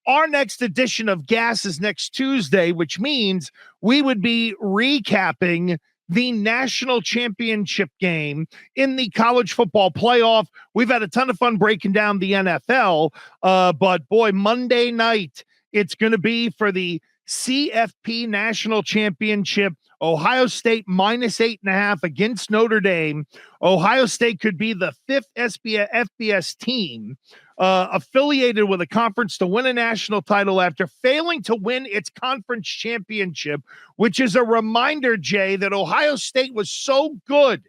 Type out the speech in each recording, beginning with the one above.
our next edition of Gas is next Tuesday, which means we would be recapping the national championship game in the college football playoff. We've had a ton of fun breaking down the NFL, but boy, Monday night, it's going to be for the CFP national championship. Ohio State -8.5 against Notre Dame. Ohio State could be the fifth FBS team affiliated with a conference to win a national title after failing to win its conference championship, which is a reminder, Jay, that Ohio State was so good.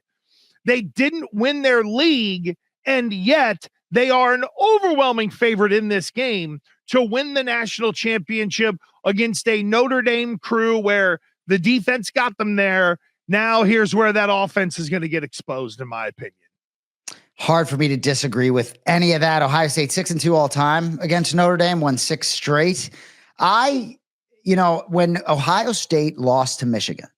They didn't win their league, and yet they are an overwhelming favorite in this game to win the national championship against a Notre Dame crew where the defense got them there. Now here's where that offense is going to get exposed, in my opinion. Hard for me to disagree with any of that. Ohio State 6-2 all time against Notre Dame, won 6 straight. When Ohio State lost to Michigan,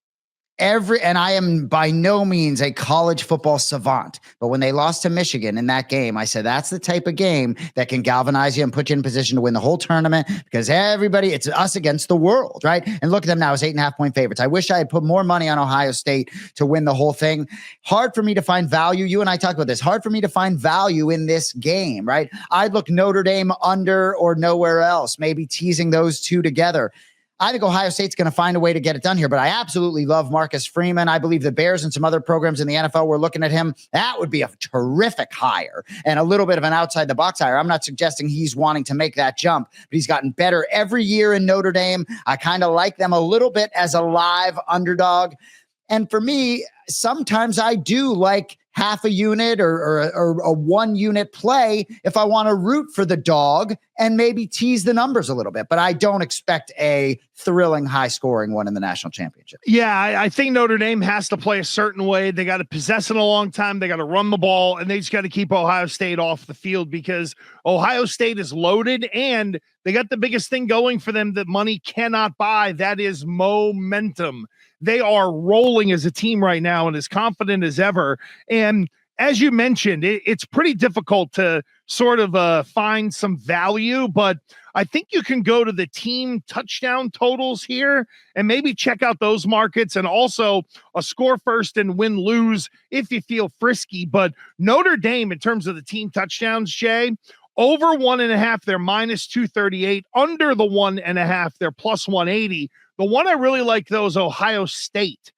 and I am by no means a college football savant, but when they lost to Michigan in that game, I said, that's the type of game that can galvanize you and put you in position to win the whole tournament because it's us against the world, right? And look at them now as 8.5-point favorites. I wish I had put more money on Ohio State to win the whole thing. Hard for me to find value. You and I talked about this. Hard for me to find value in this game, right? I'd look Notre Dame under or nowhere else, maybe teasing those two together. I think Ohio State's going to find a way to get it done here, but I absolutely love Marcus Freeman. I believe the Bears and some other programs in the NFL were looking at him. That would be a terrific hire and a little bit of an outside the box hire. I'm not suggesting he's wanting to make that jump, but he's gotten better every year in Notre Dame. I kind of like them a little bit as a live underdog. And for me, sometimes I do like half a unit or a 1 unit play if I want to root for the dog and maybe tease the numbers a little bit. But I don't expect a thrilling, high-scoring one in the national championship. Yeah, I think Notre Dame has to play a certain way. They got to possess it a long time. They got to run the ball, and they just got to keep Ohio State off the field because Ohio State is loaded, and they got the biggest thing going for them that money cannot buy. That is momentum. They are rolling as a team right now and as confident as ever. And as you mentioned, it's pretty difficult to sort of find some value, but I think you can go to the team touchdown totals here and maybe check out those markets and also a score first and win lose if you feel frisky. But Notre Dame, in terms of the team touchdowns, Jay, over 1.5, they're -238. Under the 1.5, they're +180. The one I really like, though, is Ohio State.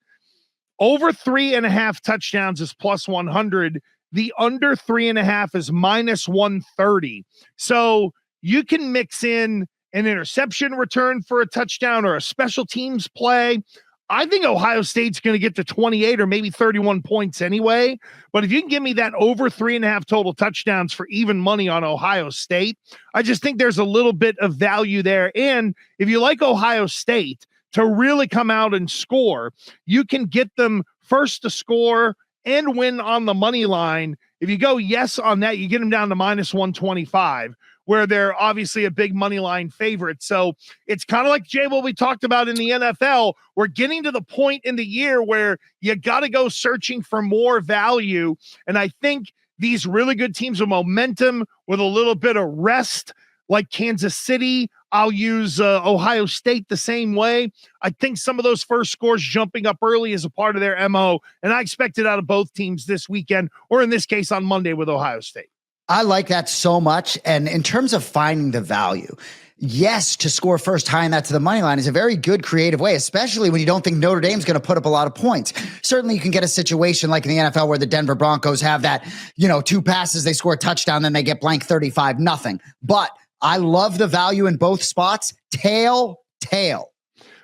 Over 3.5 touchdowns is +100. The under 3.5 is -130. So you can mix in an interception return for a touchdown or a special teams play. I think Ohio State's going to get to 28 or maybe 31 points anyway. But if you can give me that over 3.5 total touchdowns for even money on Ohio State, I just think there's a little bit of value there. And if you like Ohio State to really come out and score, you can get them first to score and win on the money line. If you go yes on that, you get them down to -125. Where they're obviously a big money line favorite. So it's kind of like, Jay, what we talked about in the NFL. We're getting to the point in the year where you got to go searching for more value. And I think these really good teams with momentum with a little bit of rest, like Kansas City, I'll use Ohio State the same way. I think some of those first scores jumping up early is a part of their MO. And I expect it out of both teams this weekend, or in this case on Monday with Ohio State. I like that so much. And in terms of finding the value, yes, to score first, tying that to the money line is a very good creative way, especially when you don't think Notre Dame's going to put up a lot of points. Certainly you can get a situation like in the NFL where the Denver Broncos have that, 2 passes, they score a touchdown, then they get blank 35-0. But I love the value in both spots. Tail.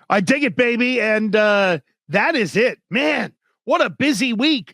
I dig it, baby. And that is it, man. What a busy week